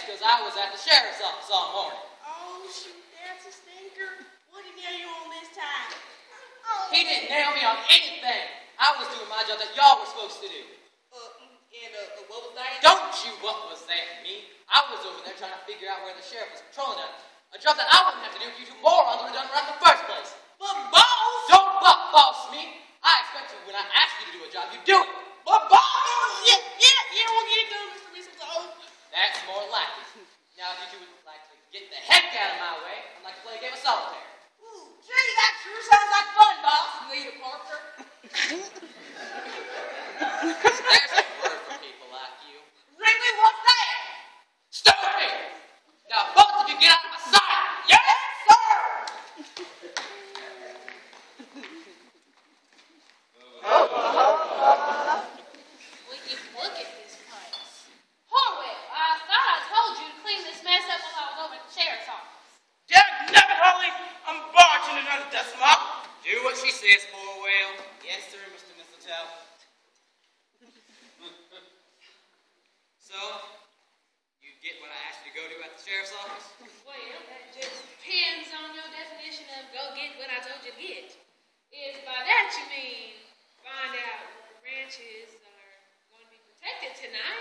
because I was at the sheriff's office all morning. Oh, shoot, that's a stinker. What did he nail you on this time? He didn't nail me on anything. I was doing my job that y'all were supposed to do. What was that? Don't you what was that, me? I was over there trying to figure out where the sheriff was patrolling at. A job that I wouldn't have to do if you two morons would have done right in the first place. But boss! Don't boss me. I expect you when I ask you to do a job, you do it. But boss! Yeah, we'll get it done, Mr. Mistletoe. That's more like it. Now, if you two would like to get the heck out of my way, I'd like to play a game of solitaire. Ooh, gee, that sure sounds like fun, boss. Need a partner? There's a word for people like you. Really, what's that? Stupid! Now, both of you get out of my sight! Yes, sir! Will you look at this place? Horwell, I thought I told you to clean this mess up while I was over at the sheriff's office. Never, Holly. I'm barging another dust mop. Do what she says, poor whale. Yes, sir, Mr. Mistletoe. So, you get what I asked you to go do at the sheriff's office? Well, that just depends on your definition of go get what I told you to get. If by that you mean find out what ranches are going to be protected tonight,